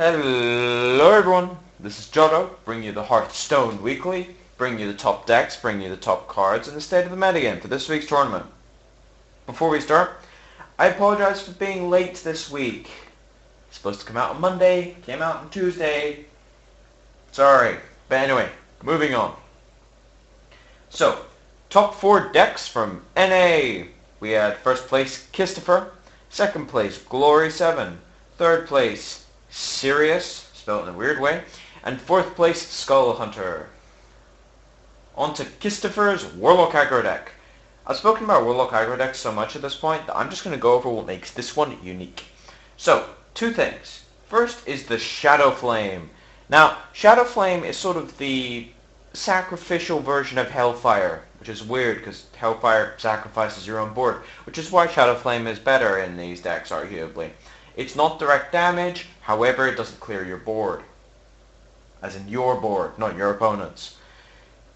Hello everyone, this is Jotto, bringing you the HearthStone Weekly, bringing you the top decks, bringing you the top cards, and the state of the metagame for this week's tournament. Before we start, I apologize for being late this week. It's supposed to come out on Monday, came out on Tuesday. Sorry. But anyway, moving on. So, top 4 decks from NA. We had first place Christopher, second place Glory7, third place Sirius, spelled in a weird way, and fourth place Skull Hunter. On to Christopher's Warlock aggro deck. I've spoken about Warlock aggro decks so much at this point that I'm just going to go over what makes this one unique. So, two things. First is the Shadow Flame. Now, Shadow Flame is sort of the sacrificial version of Hellfire, which is weird because Hellfire sacrifices your own board, which is why Shadow Flame is better in these decks, arguably. It's not direct damage, however it doesn't clear your board. As in your board, not your opponent's.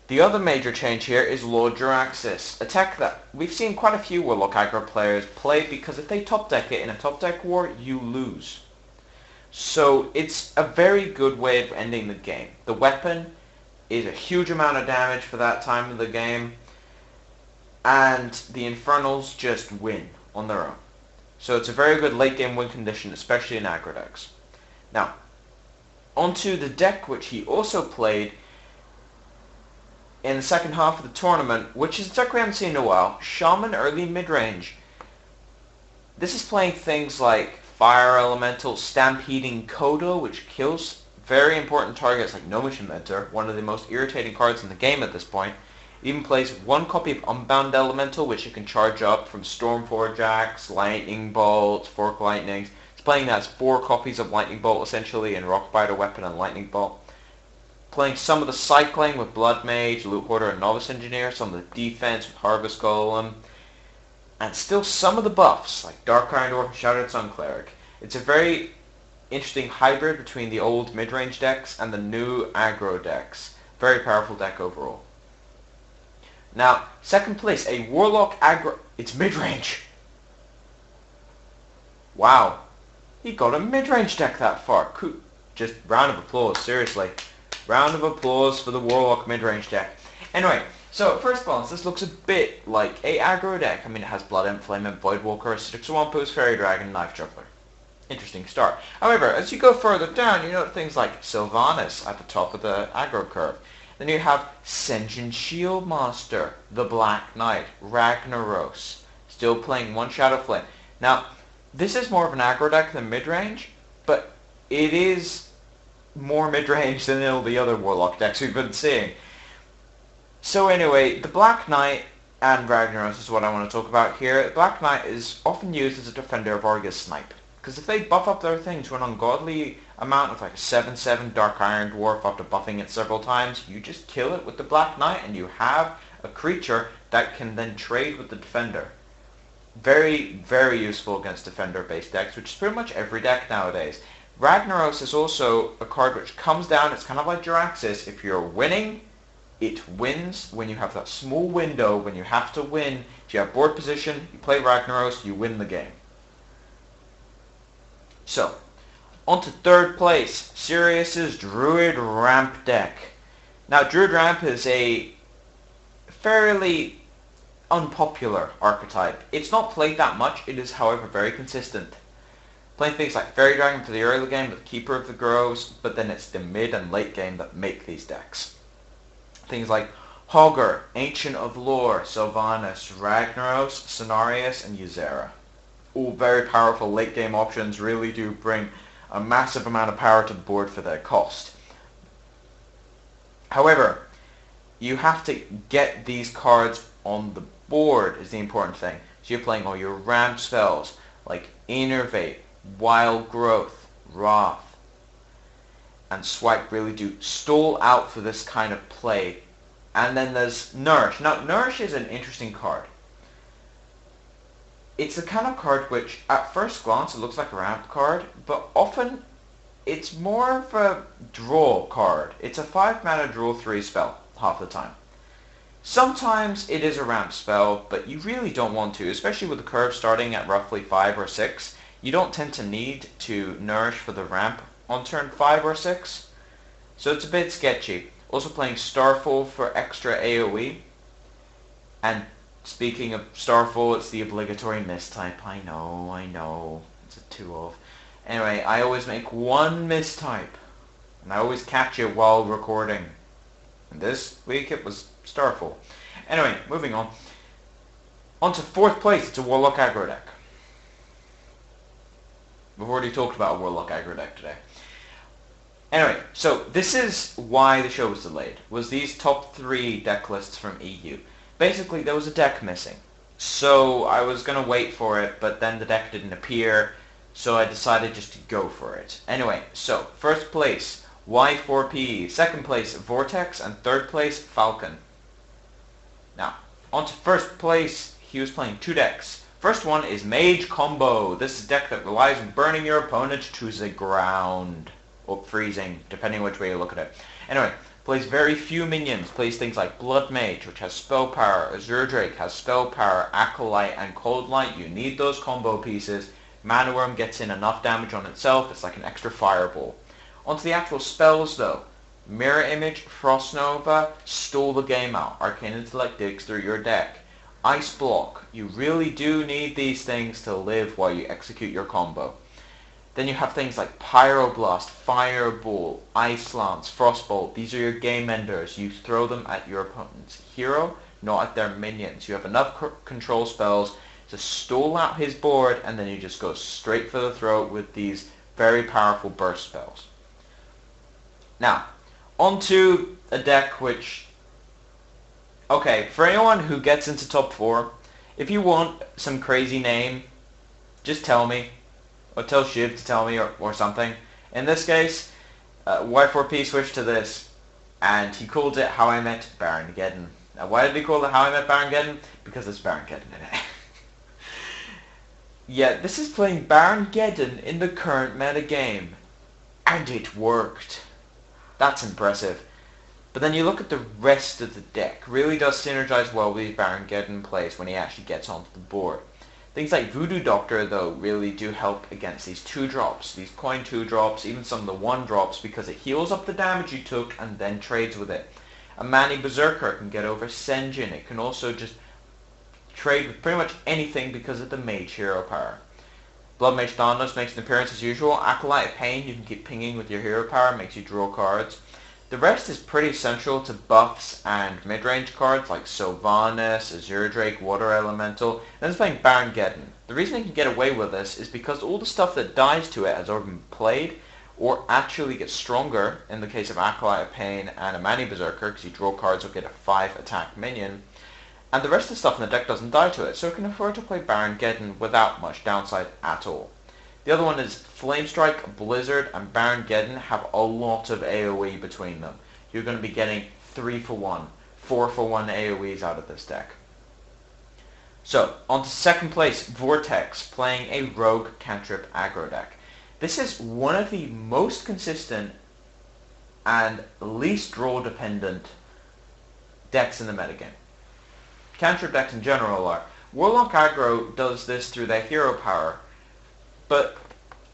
The other major change here is Lord Jaraxxus, a tech that we've seen quite a few Warlock aggro players play because if they top deck it in a top deck war, you lose. So it's a very good way of ending the game. The weapon is a huge amount of damage for that time of the game, and the Infernals just win on their own. So it's a very good late game win condition, especially in aggro decks. Now, onto the deck which he also played in the second half of the tournament, which is a deck we haven't seen in a while, Shaman early midrange. This is playing things like Fire Elemental, Stampeding Kodo, which kills very important targets like Gnomish Inventor, one of the most irritating cards in the game at this point. It even plays one copy of Unbound Elemental, which you can charge up from Stormforge Axe, Lightning Bolt, Fork Lightnings. It's playing that as 4 copies of Lightning Bolt essentially, and Rockbiter Weapon and Lightning Bolt. Playing some of the cycling with Blood Mage, Loot Hoarder and Novice Engineer, some of the defense with Harvest Golem, and still some of the buffs like Dark Iron Dwarf and Shattered Sun Cleric. It's a very interesting hybrid between the old mid-range decks and the new aggro decks. Very powerful deck overall. Now, second place, a Warlock aggro... It's mid-range. Wow. He got a mid-range deck that far. Just round of applause, seriously. Round of applause for the Warlock mid-range deck. Anyway, so at first glance, this looks a bit like a aggro deck. I mean, it has Blood Imp, Flame Imp, Voidwalker, Acidic Swampus, Fairy Dragon, Knife Juggler. Interesting start. However, as you go further down, you note things like Sylvanas at the top of the aggro curve. Then you have Sen'jin Shieldmaster, the Black Knight, Ragnaros, still playing one Shadow Flame. Now, this is more of an aggro deck than mid-range, but it is more mid-range than all the other Warlock decks we've been seeing. So anyway, the Black Knight and Ragnaros is what I want to talk about here. The Black Knight is often used as a defender of Argus Snipe, because if they buff up their thing to an ungodly amount of like a 7/7 Dark Iron Dwarf after buffing it several times, you just kill it with the Black Knight and you have a creature that can then trade with the defender. Very, very useful against defender-based decks, which is pretty much every deck nowadays. Ragnaros is also a card which comes down, it's kind of like Jaraxxus. If you're winning, it wins when you have that small window when you have to win. If you have board position, you play Ragnaros, you win the game. So, on to third place, Sirius's Druid Ramp deck. Now, Druid Ramp is a fairly unpopular archetype. It's not played that much, it is however very consistent. Playing things like Fairy Dragon for the early game with Keeper of the Groves, but then it's the mid and late game that make these decks. Things like Hogger, Ancient of Lore, Sylvanas, Ragnaros, Cenarius, and Ysera. All very powerful late game options, really do bring a massive amount of power to the board for their cost. However, you have to get these cards on the board is the important thing. So you're playing all your ramp spells like Innervate, Wild Growth, Wrath, and Swipe really do stall out for this kind of play. And then there's Nourish. Now, Nourish is an interesting card. It's the kind of card which, at first glance, it looks like a ramp card, but often it's more of a draw card. It's a 5-mana draw 3 spell, half the time. Sometimes it is a ramp spell, but you really don't want to, especially with the curve starting at roughly 5 or 6. You don't tend to need to nourish for the ramp on turn 5 or 6. So it's a bit sketchy. Also playing Starfall for extra AoE. And speaking of Starfall, it's the obligatory mistype. I know. It's a 2 of. Anyway, I always make one mistype. And I always catch it while recording. And this week it was Starfall. Anyway, moving on. On to 4th place, it's a Warlock aggro deck. We've already talked about a Warlock aggro deck today. Anyway, so this is why the show was delayed, was these top 3 deck lists from EU. Basically, there was a deck missing. So I was going to wait for it, but then the deck didn't appear, so I decided just to go for it. Anyway, so 1st place, Y4P, 2nd place, Vortex, and 3rd place, Falcon. Now, on to 1st place, he was playing 2 decks. First one is Mage Combo. This is a deck that relies on burning your opponent to the ground. Or freezing, depending which way you look at it. Anyway, plays very few minions. Plays things like Blood Mage, which has spell power. Azure Drake has spell power. Acolyte and Cold Light. You need those combo pieces. Mana Worm gets in enough damage on itself. It's like an extra fireball. Onto the actual spells, though. Mirror Image, Frost Nova, stall the game out. Arcane Intellect digs through your deck. Ice Block. You really do need these things to live while you execute your combo. Then you have things like Pyroblast, Fireball, Ice Lance, Frostbolt. These are your game enders. You throw them at your opponent's hero, not at their minions. You have enough control spells to stall out his board, and then you just go straight for the throat with these very powerful burst spells. Now, onto a deck which... Okay, for anyone who gets into top 4, if you want some crazy name, just tell me. Or tell Shiv to tell me, or something. In this case, Y4P switched to this, and he called it How I Met Baron Gedon. Now, why did he call it How I Met Baron Gedon? Because there's Baron Gedon in it. Yeah, this is playing Baron Gedon in the current meta game, and it worked. That's impressive. But then you look at the rest of the deck. Really does synergize well with Baron Gedon plays when he actually gets onto the board. Things like Voodoo Doctor, though, really do help against these 2-drops, these coin 2-drops, even some of the 1-drops, because it heals up the damage you took and then trades with it. A Manny Berserker can get over Senjin. It can also just trade with pretty much anything because of the Mage hero power. Blood Mage Thanos makes an appearance as usual. Acolyte of Pain, you can keep pinging with your hero power, makes you draw cards. The rest is pretty central to buffs and mid-range cards like Sylvanas, Azure Drake, Water Elemental. Then it's playing Baron Gedon. The reason he can get away with this is because all the stuff that dies to it has already been played, or actually gets stronger in the case of Acolyte of Pain and a Manny Berserker, because you draw cards or get a 5 attack minion. And the rest of the stuff in the deck doesn't die to it, so it can afford to play Baron Gedon without much downside at all. The other one is Flamestrike, Blizzard, and Baron Gedon have a lot of AoE between them. You're going to be getting 3 for 1, 4 for 1 AoEs out of this deck. So, on to 2nd place, Vortex, playing a Rogue Cantrip aggro deck. This is one of the most consistent and least draw dependent decks in the metagame. Cantrip decks in general are. Warlock aggro does this through their hero power, but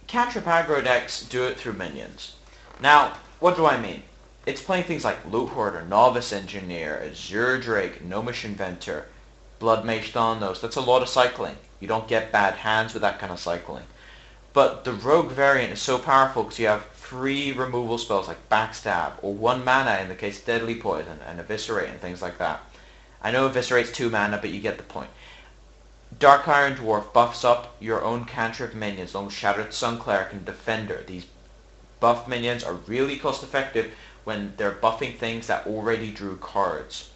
Cantrip aggro decks do it through minions. Now, what do I mean? It's playing things like Loot Hoarder, Novice Engineer, Azure Drake, Gnomish Inventor, Blood Mage Thanos. That's a lot of cycling. You don't get bad hands with that kind of cycling. But the Rogue variant is so powerful because you have free removal spells like Backstab, or 1 mana in the case of Deadly Poison, and Eviscerate and things like that. I know Eviscerate's 2 mana, but you get the point. Dark Iron Dwarf buffs up your own cantrip minions along with Shattered Sun Cleric and Defender. These buff minions are really cost effective when they're buffing things that already drew cards.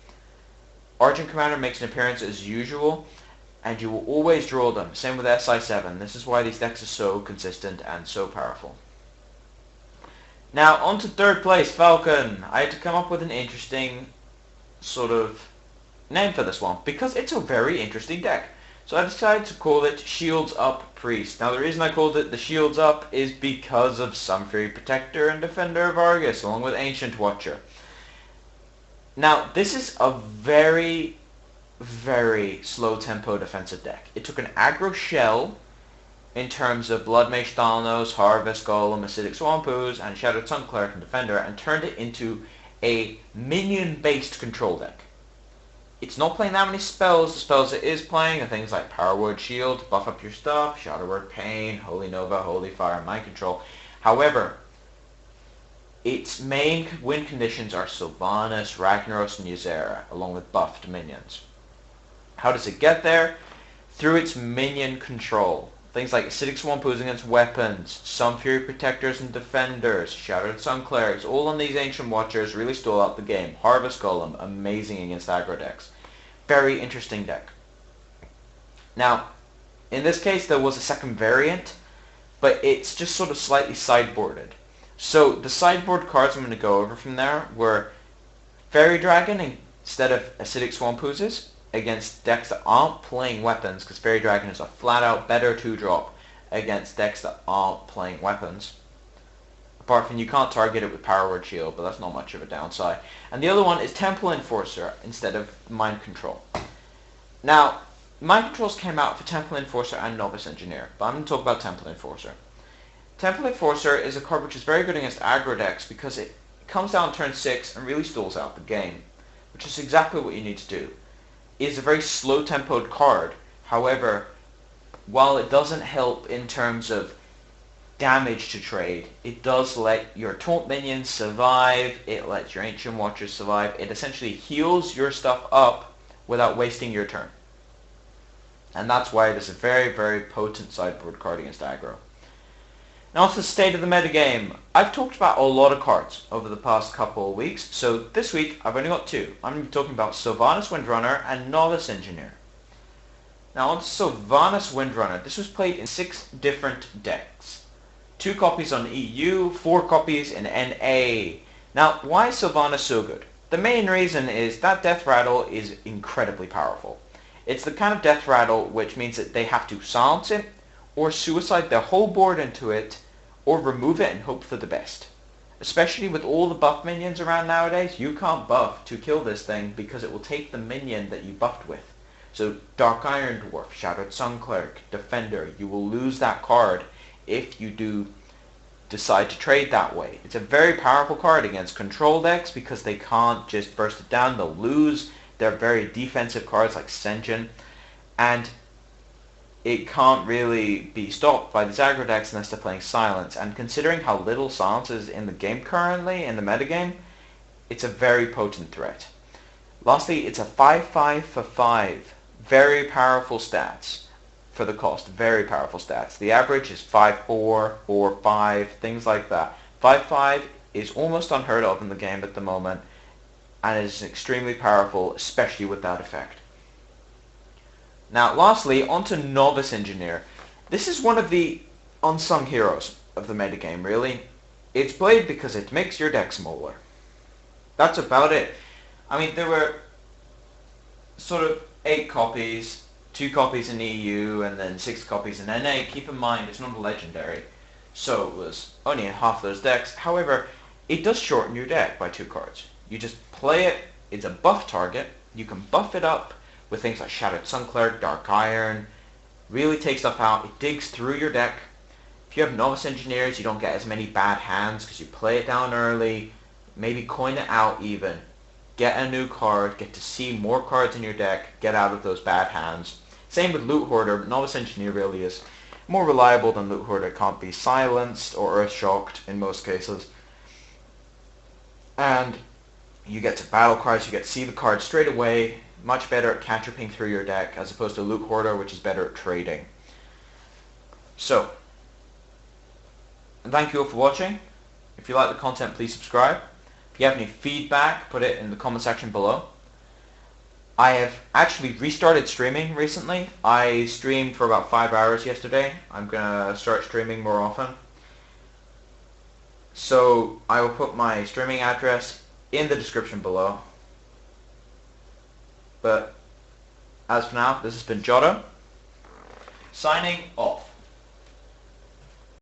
Argent Commander makes an appearance as usual, and you will always draw them. Same with SI7. This is why these decks are so consistent and so powerful. Now, on to 3rd place, Falcon. I had to come up with an interesting sort of name for this one, because it's a very interesting deck. So I decided to call it Shields Up Priest. Now the reason I called it the Shields Up is because of Sunfury Protector and Defender of Argus, along with Ancient Watcher. Now this is a very, very slow tempo defensive deck. It took an aggro shell in terms of Blood Mage Thalnos, Harvest Golem, Acidic Swamp Ooze, and Shattered Sun Cleric and Defender, and turned it into a minion-based control deck. It's not playing that many spells. The spells it is playing are things like Power Word Shield, buff up your stuff, Shadow Word Pain, Holy Nova, Holy Fire, Mind Control. However, its main win conditions are Sylvanas, Ragnaros, and Ysera, along with buffed minions. How does it get there? Through its minion control. Things like Acidic Swamp Ooze against weapons, Sun Fury Protectors and Defenders, Shattered Sun Clerics, all on these Ancient Watchers really stole out the game. Harvest Golem, amazing against aggro decks. Very interesting deck. Now, in this case there was a second variant, but it's just sort of slightly sideboarded. So the sideboard cards I'm going to go over from there were Fairy Dragon instead of Acidic Swamp Oozes, against decks that aren't playing weapons, because Fairy Dragon is a flat-out better 2-drop against decks that aren't playing weapons. Apart from you can't target it with Power Word Shield, but that's not much of a downside. And the other one is Temple Enforcer instead of Mind Control. Now, Mind Controls came out for Temple Enforcer and Novice Engineer, but I'm going to talk about Temple Enforcer. Temple Enforcer is a card which is very good against aggro decks because it comes down turn 6 and really stalls out the game, which is exactly what you need to do. It is a very slow-tempoed card. However, while it doesn't help in terms of damage to trade, it does let your taunt minions survive, it lets your Ancient Watchers survive, it essentially heals your stuff up without wasting your turn. And that's why it is a very, very potent sideboard card against aggro. Now to the state of the metagame. I've talked about a lot of cards over the past couple of weeks, so this week I've only got two. I'm going to be talking about Sylvanas Windrunner and Novice Engineer. Now on Sylvanas Windrunner, this was played in 6 different decks. 2 copies on EU, 4 copies in NA. Now why is Sylvanas so good? The main reason is that Death Rattle is incredibly powerful. It's the kind of Death Rattle which means that they have to silence it, or suicide their whole board into it, or remove it and hope for the best. Especially with all the buff minions around nowadays, you can't buff to kill this thing because it will take the minion that you buffed with. So Dark Iron Dwarf, Shattered Sun Cleric, Defender, you will lose that card if you do decide to trade that way. It's a very powerful card against control decks because they can't just burst it down, they'll lose. They're very defensive cards like Sen'jin, and it can't really be stopped by these aggro decks unless they're playing Silence. And considering how little Silence is in the game currently, in the metagame, it's a very potent threat. Lastly, it's a 5/5 for 5. Very powerful stats for the cost. Very powerful stats. The average is 5/4, 4/5, things like that. 5/5 is almost unheard of in the game at the moment, and is extremely powerful, especially with that effect. Now, lastly, onto Novice Engineer. This is one of the unsung heroes of the metagame, really. It's played because it makes your deck smaller. That's about it. I mean, there were sort of 8 copies, 2 copies in EU, and then 6 copies in NA. Keep in mind, it's not a legendary, so it was only in half those decks. However, it does shorten your deck by 2 cards. You just play it, it's a buff target, you can buff it up with things like Shattered Sun Cleric, Dark Iron, really take stuff out, it digs through your deck. If you have Novice Engineers, you don't get as many bad hands because you play it down early, maybe coin it out even, get a new card, get to see more cards in your deck, get out of those bad hands. Same with Loot Hoarder, but Novice Engineer really is more reliable than Loot Hoarder. It can't be silenced or earth shocked in most cases. And you get to battle cards, you get to see the card straight away, much better at cantripping through your deck as opposed to Loot Hoarder, which is better at trading. So, thank you all for watching. If you like the content, please subscribe. If you have any feedback, put it in the comment section below. I have actually restarted streaming recently. I streamed for about 5 hours yesterday. I'm going to start streaming more often. So I will put my streaming address in the description below. But as for now, this has been Jotto, signing off.